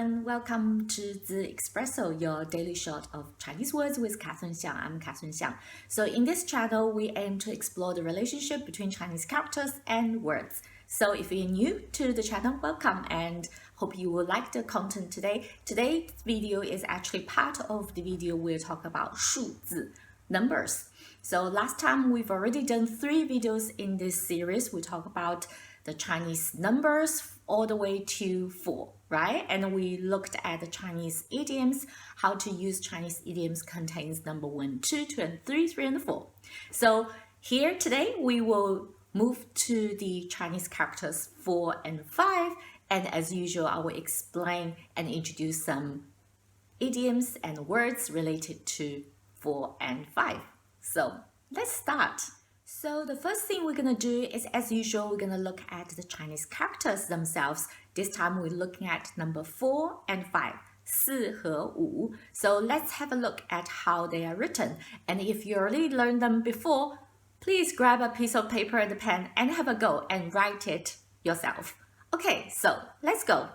everyone, welcome to the Espresso, your daily shot of Chinese words with Catherine Xiang. I'm Catherine Xiang. So in this channel, we aim to explore the relationship between Chinese characters and words. So if you're new to the channel, welcome and hope you will like the content today. Today's video is actually part of the video we'll talk about 数字, numbers. So last time we've already done 3 videos in this series. We talk about the Chinese numbers all the way to 4, right? And we looked at the Chinese idioms, how to use Chinese idioms contains number 1, 2, 2, and 3, 3, and 4. So here today we will move to the Chinese characters 4 and 5. And as usual, I will explain and introduce some idioms and words related to 4 and 5. So let's start. So the first thing we're going to do is, as usual, we're going to look at the Chinese characters themselves. This time we're looking at number 4 and 5, 四和五. So let's have a look at how they are written. And if you already learned them before, please grab a piece of paper and a pen and have a go and write it yourself. Okay, so let's go.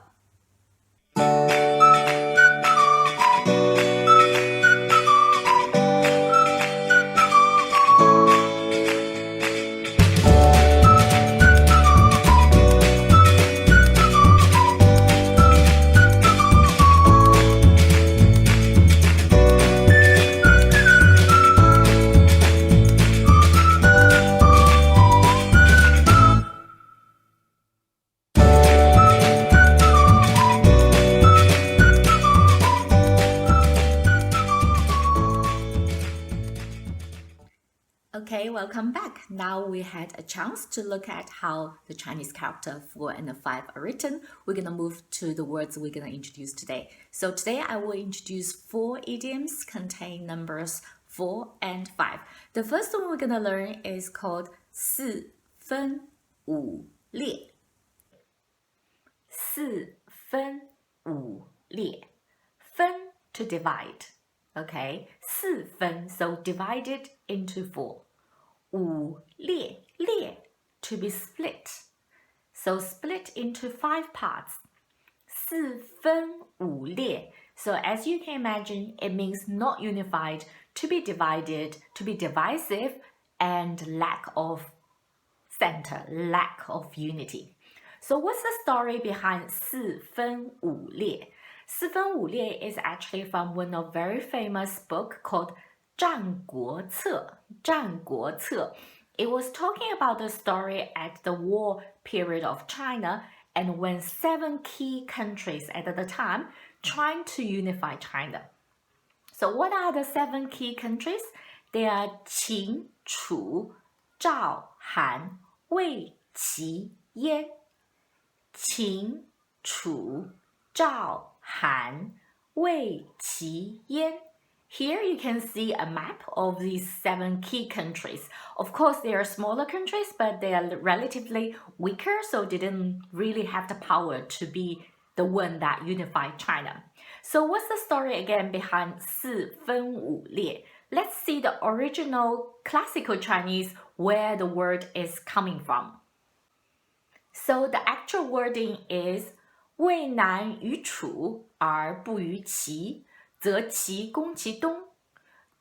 Okay, welcome back. Now we had a chance to look at how the Chinese character 4 and 5 are written. We're going to move to the words we're going to introduce today. So today I will introduce 4 idioms containing numbers 4 and 5. The first one we're going to learn is called 四分五裂. 四分五裂. 分 to divide. Okay, 四分, so divided into 4. 五裂, 裂 to be split. So split into 5 parts. 四分五裂. So as you can imagine, it means not unified, to be divided, to be divisive, and lack of center, lack of unity. So what's the story behind 四分五裂? 四分五裂 is actually from one of very famous book called 战国策. 战国策. It was talking about the story at the war period of China and when 7 key countries at the time trying to unify China. So what are the 7 key countries? They are Qin, Chu, Zhao, Han, Wei, Qi, Yan. Qin, Chu, Zhao, Han, Wei, Qi, Yan. Here you can see a map of these 7 key countries. Of course, they are smaller countries, but they are relatively weaker, so they didn't really have the power to be the one that unified China. So what's the story again behind 四分五裂? Let's see the original classical Chinese where the word is coming from. So the actual wording is 渭南于楚而不于齐，则齐攻其东；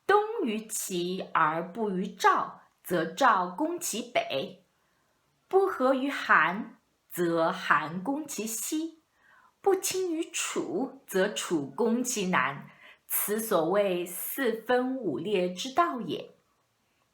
东于齐而不于赵，则赵攻其北；不和于韩，则韩攻其西；不亲于楚，则楚攻其南。此所谓四分五裂之道也。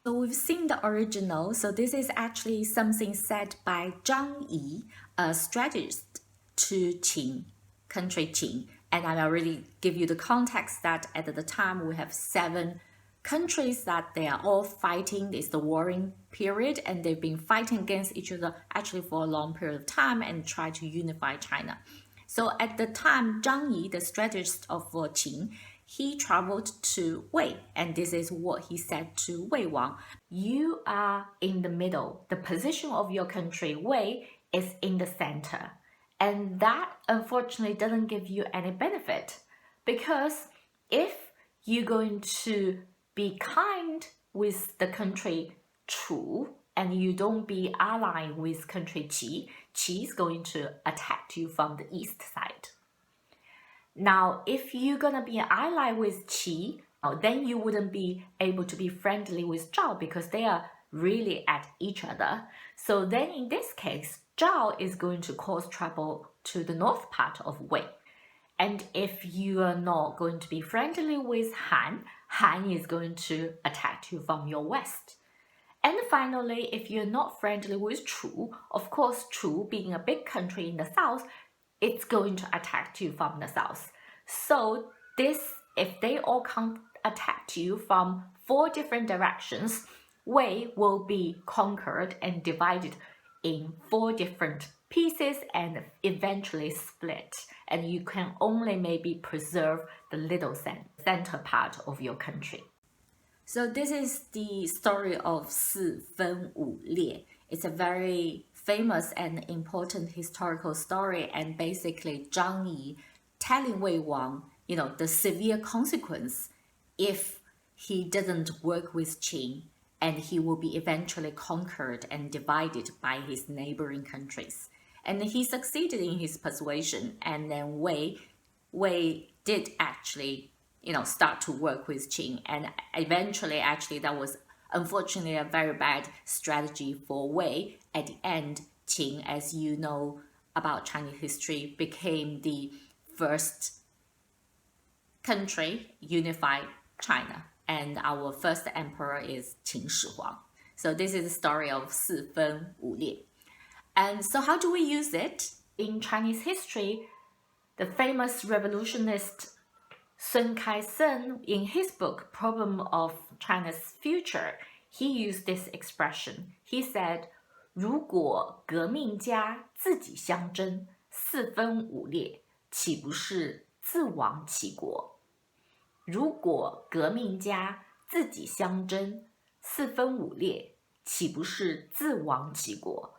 So we've seen the original. So this is actually something said by Zhang Yi, a strategist to Qin, country Qin. And I already give you the context that at the time we have 7 countries that they are all fighting. It's the warring period and they've been fighting against each other actually for a long period of time and try to unify China. So at the time, Zhang Yi, the strategist of Qin, he traveled to Wei, and this is what he said to Wei Wang. You are in the middle. The position of your country, Wei, is in the center. And that unfortunately doesn't give you any benefit, because if you're going to be kind with the country Chu and you don't be allied with country Qi, Qi is going to attack you from the east side. Now, if you're gonna be an ally with Qi, then you wouldn't be able to be friendly with Zhao because they are really at each other. So then in this case, Zhao is going to cause trouble to the north part of Wei. And if you are not going to be friendly with Han, Han is going to attack you from your west. And finally, if you're not friendly with Chu, of course, Chu being a big country in the south, it's going to attack you from the south. So if they all come attack you from 4 different directions, Wei will be conquered and divided in 4 different pieces and eventually split. And you can only maybe preserve the little center part of your country. So this is the story of 四分五裂. It's a very famous and important historical story, and basically Zhang Yi telling Wei Wang, the severe consequence if he doesn't work with Qin, and he will be eventually conquered and divided by his neighboring countries. And he succeeded in his persuasion, and then Wei did actually start to work with Qin, and eventually actually that was unfortunately a very bad strategy for Wei. At the end, Qin, as you know about Chinese history, became the first country unified China, and our first emperor is Qin Shi Huang. So this is the story of 四分五裂. And so how do we use it? In Chinese history, the famous revolutionist Sun Kai-sen, in his book, Problem of China's Future, he used this expression. He said, 如果革命家自己相争，四分五裂，岂不是自亡其国？如果革命家自己相争，四分五裂，岂不是自亡其国？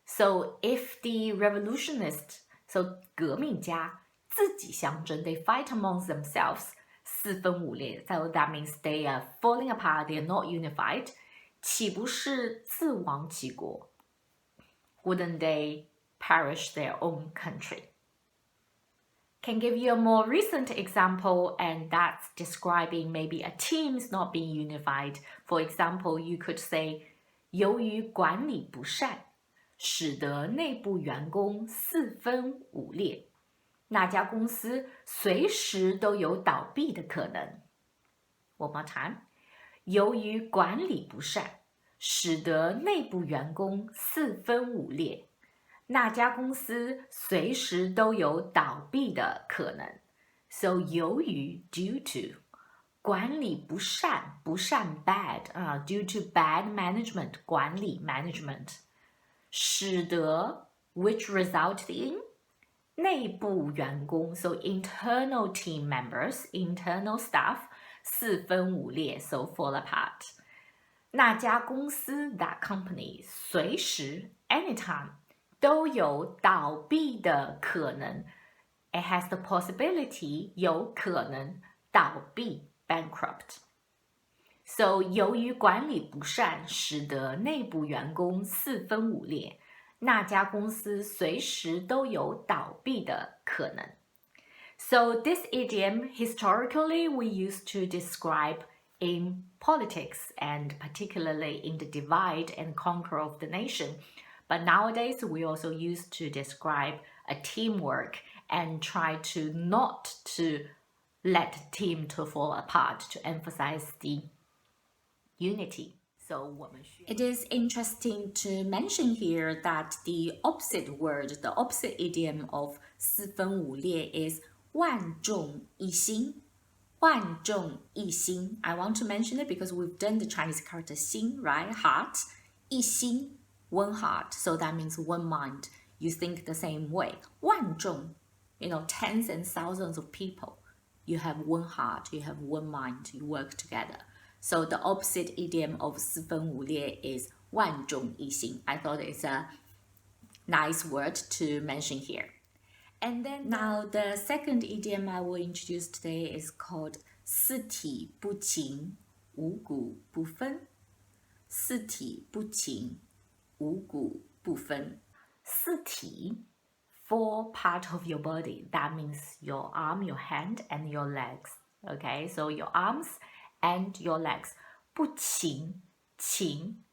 So if the revolutionists, so 革命家自己相争, they fight amongst themselves, 四分五裂, so that means they are falling apart, they are not unified, 岂不是自亡其国? Wouldn't they perish their own country? Can give you a more recent example, and that's describing maybe a team's not being unified. For example, you could say, 由于管理不善，使得内部员工四分五裂。那家公司随时都有倒闭的可能。One more time. 由于管理不善，使得内部员工四分五裂。那家公司随时都有倒闭的可能。So 由于 due to 管理不善，不善 bad due to bad management 管理 management 使得 which resulted in 内部员工 so internal team members internal staff 四分五裂 so fall apart 那家公司 that company 随时 anytime 都有倒闭的可能 it has the possibility 有可能倒闭 bankrupt So 由于管理不善，使得内部员工四分五裂，那家公司随时都有倒闭的可能。So this idiom historically we used to describe in politics and particularly in the divide and conquer of the nation. But nowadays we also use to describe a teamwork and try to not to let a team to fall apart to emphasize the unity. So it is interesting to mention here that the opposite word, the opposite idiom of 四分五裂 is 万众一心. 万众一心. I want to mention it because we've done the Chinese character 心, right? Heart. 一心, one heart. So that means one mind. You think the same way. 万众, tens and thousands of people. You have one heart, you have one mind, you work together. So the opposite idiom of 四分五裂 is 万众一心. I thought it's a nice word to mention here. And then now the second idiom I will introduce today is called 四体不勤，五谷不分。四体不勤，五谷不分。四体 four parts of your body. That means your arm, your hand, and your legs. Okay, so your arms and your legs. 不勤, 勤,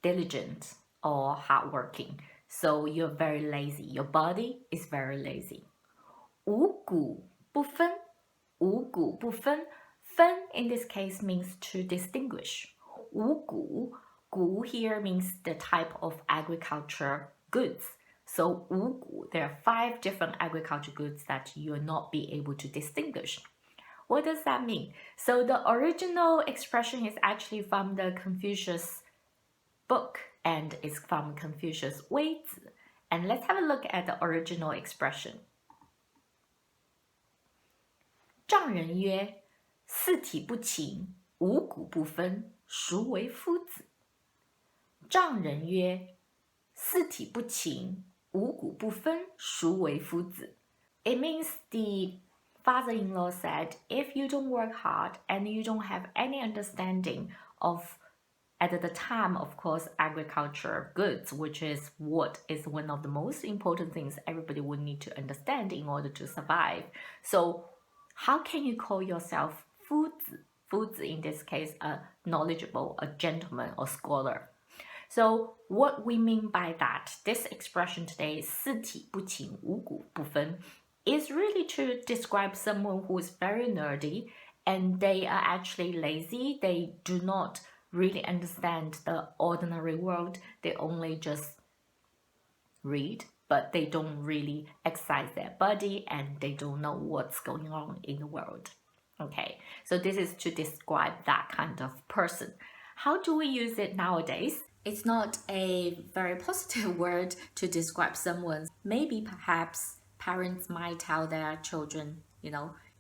diligent or hardworking. So you're very lazy. Your body is very lazy. 五谷不分, 五谷不分. 分 in this case means to distinguish. 五谷, 谷 here means the type of agriculture goods. So 五谷, there are 5 different agriculture goods that you will not be able to distinguish. What does that mean? So the original expression is actually from the Confucius book and it's from Confucius 微子. And let's have a look at the original expression. 丈人曰四体不勤五谷不分孰为夫子丈人曰四体不勤五谷不分孰为夫子 It means the father-in-law said, if you don't work hard and you don't have any understanding of, at the time, of course, agriculture goods, which is what is one of the most important things everybody would need to understand in order to survive. So how can you call yourself 夫子? 夫子 in this case, a knowledgeable, a gentleman or scholar. So what we mean by that, this expression today, 四体不勤五谷不分, is really to describe someone who is very nerdy and they are actually lazy. They do not really understand the ordinary world. They only just read, but they don't really exercise their body and they don't know what's going on in the world. Okay, so this is to describe that kind of person. How do we use it nowadays? It's not a very positive word to describe someone. Maybe perhaps parents might tell their children,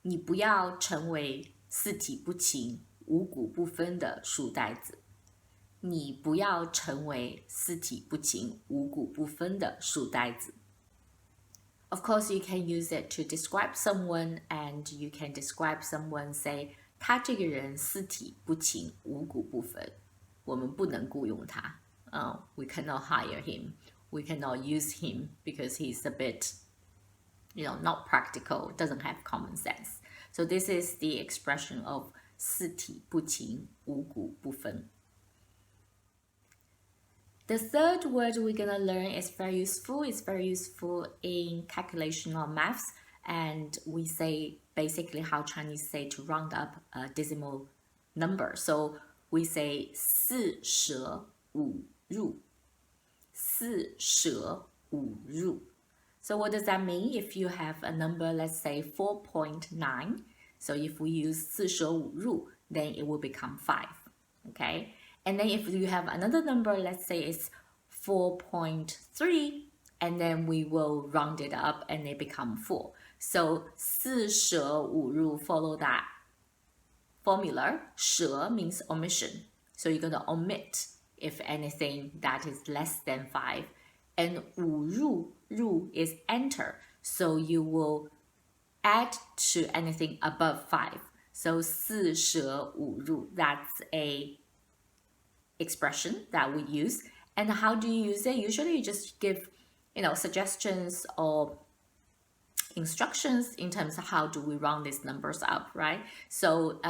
你不要成为四体不勤五谷不分的书呆子你不要成为四体不勤五谷不分的书呆子 Of course, you can use it to describe someone and you can describe someone, say, 他这个人四体不勤五谷不分我们不能雇佣他We cannot hire him. We cannot use him because he's a bit not practical, doesn't have common sense. So this is the expression of 四体不勤五谷不分 The third word we're going to learn is very useful. It's very useful in calculation or maths. And we say basically how Chinese say to round up a decimal number. So we say 四舍五入四舍五入 So what does that mean? If you have a number, let's say 4.9, so if we use 四舍五入, then it will become 5, okay? And then if you have another number, let's say it's 4.3, and then we will round it up and it become 4. So 四舍五入 follow that formula. 舍 means omission. So you're going to omit, if anything, that is less than 5. And 五入 ru is enter, so you will add to anything above 5. So 四舍五入, that's a expression that we use. And how do you use it? Usually you just give, suggestions or instructions in terms of how do we round these numbers up, right? So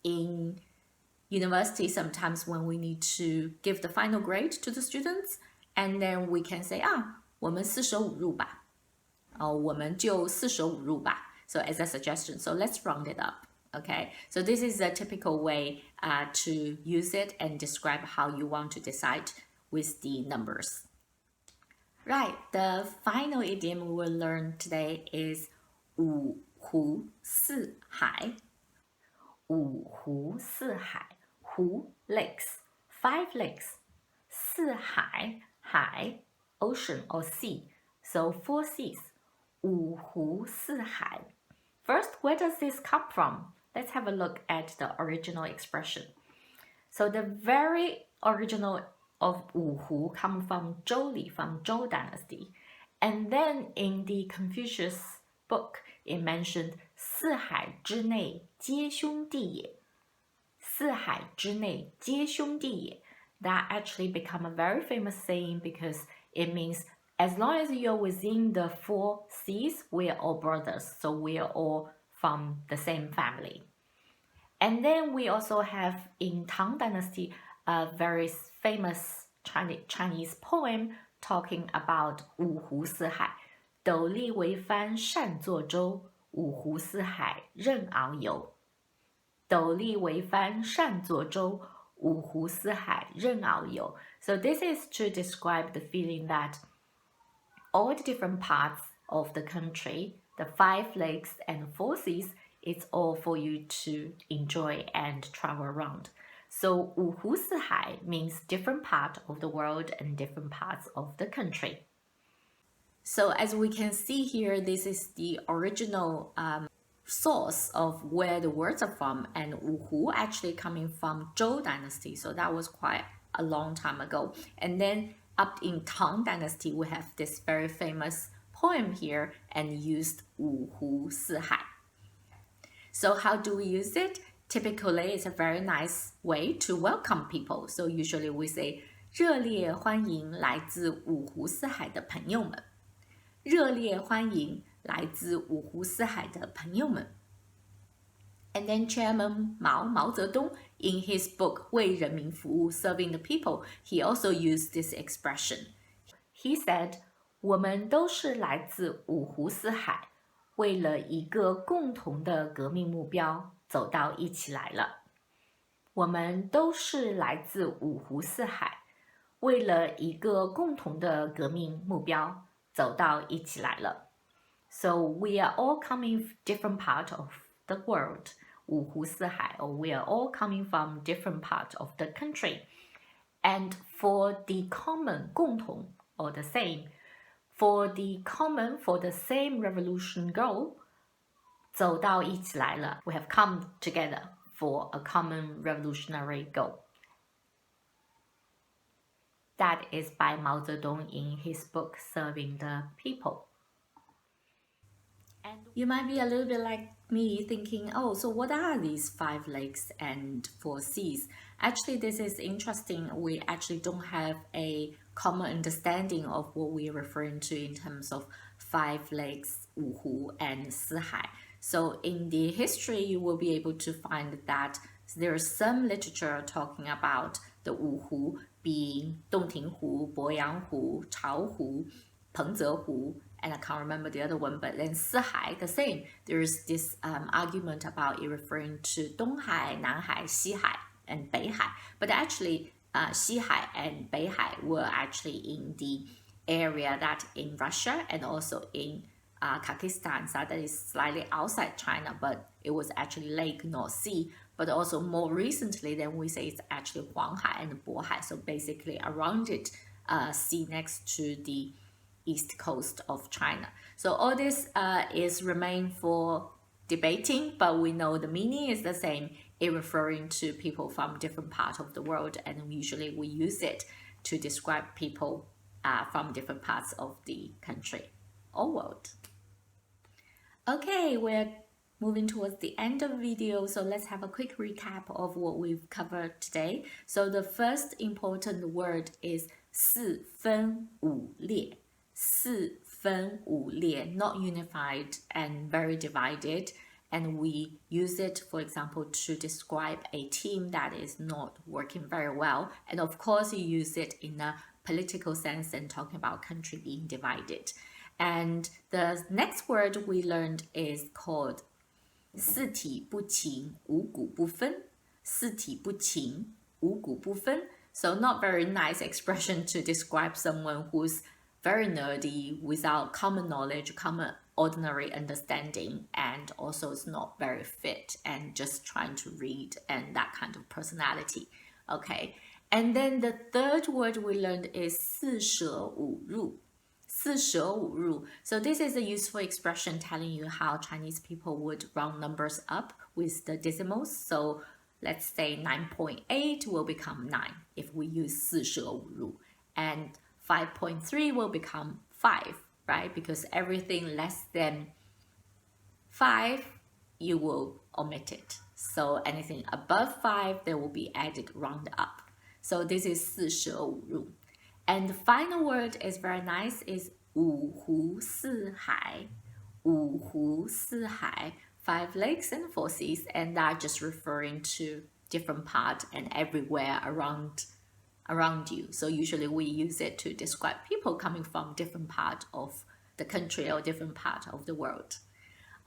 in university, sometimes when we need to give the final grade to the students, and then we can say, 我们四舍五入吧我们就四舍五入吧 So as a suggestion, so let's round it up, okay? So this is a typical way to use it and describe how you want to decide with the numbers. Right, the final idiom we will learn today is 五湖四海五湖四海湖 lakes, 5 lakes 四海海 ocean or sea, so 4 seas 五湖四海 First, where does this come from? Let's have a look at the original expression. So the very original of 五湖 come from Zhou, from Zhou dynasty. And then in the Confucius book, it mentioned 四海之内皆兄弟也四海之内皆兄弟也 That actually become a very famous saying because it means as long as you're within the 4 C's, we're all brothers. So we're all from the same family. And then we also have in Tang Dynasty a very famous Chinese poem talking about 五湖四海，斗笠为帆善作舟，五湖四海任遨游。斗笠为帆善作舟，五湖四海任遨游。So this is to describe the feeling that all the different parts of the country, the 5 lakes and 4 seas, it's all for you to enjoy and travel around. So 五湖四海 means different part of the world and different parts of the country. So as we can see here, this is the original source of where the words are from, and 五湖 actually coming from Zhou dynasty, so that was quite a long time ago. And then up in Tang dynasty, we have this very famous poem here and used 五湖四海. So how do we use it? Typically, it's a very nice way to welcome people. So usually we say 热烈欢迎来自五湖四海的朋友们。热烈欢迎来自五湖四海的朋友们。And then Chairman Mao Zedong, in his book 为人民服务 Serving the People, he also used this expression. He said, 我们都是来自五湖四海，为了一个共同的革命目标，走到一起来了。我们都是来自五湖四海，为了一个共同的革命目标，走到一起来了。So we are all coming from different part of the world, 五湖四海, or we are all coming from different part of the country. And for the common, 共同, or the same, for the same revolution goal, 走到一起来了. We have come together for a common revolutionary goal. That is by Mao Zedong in his book Serving the People. And you might be a little bit like me thinking, oh, so what are these 5 lakes and 4 seas? Actually, this is interesting. We actually don't have a common understanding of what we are referring to in terms of 5 lakes, 五湖 and 四海. So in the history, you will be able to find that there is some literature talking about the 五湖being 洞庭湖, 鄱阳湖, 巢湖, 彭泽湖, and I can't remember the other one, but then 四海, the same. There is this argument about it referring to 东海, 南海, 西海, and 北海. But actually, 西海 and 北海 were actually in the area that in Russia and also in Kyrgyzstan, so that is slightly outside China, but it was actually lake, not sea. But also more recently, then we say it's actually Huanghai and Bohai, so basically around it, sea next to the east coast of China. So all this is remain for debating, but we know the meaning is the same. It referring to people from different parts of the world, and usually we use it to describe people from different parts of the country or world. Okay, we're moving towards the end of the video, so let's have a quick recap of what we've covered today. So the first important word is 四分五裂. 四分五裂, not unified and very divided. And we use it, for example, to describe a team that is not working very well. And of course, you use it in a political sense and talking about country being divided. And the next word we learned is called 四体不勤，五谷不分。四体不勤，五谷不分. So not very nice expression to describe someone who's very nerdy, without common knowledge, common ordinary understanding, and also is not very fit and just trying to read and that kind of personality. Okay. And then the third word we learned is 四舍五入. 四舍五入. So this is a useful expression telling you how Chinese people would round numbers up with the decimals. So let's say 9.8 will become 9 if we use 四舍五入. And 5.3 will become 5, right? Because everything less than 5, you will omit it. So anything above 5, they will be added round up. So this is 四舍五入. And the final word is very nice, is 五湖四海. 五湖四海, 5 lakes and 4 seas, and that just referring to different part and everywhere around you. So usually we use it to describe people coming from different part of the country or different part of the world.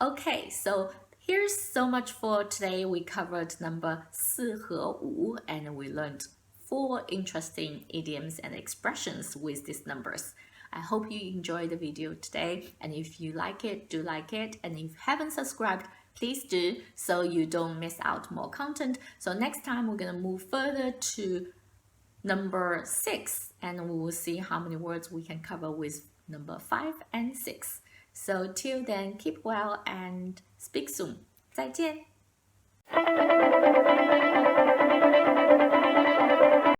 Okay, so here's so much for today. We covered number 四和五, and we learned 4 interesting idioms and expressions with these numbers. I hope you enjoyed the video today, and if you like it, do like it, and if you haven't subscribed, please do, so you don't miss out more content. So next time we're gonna move further to number 6, and we will see how many words we can cover with number 5 and 6. So till then, keep well and speak soon. 再见。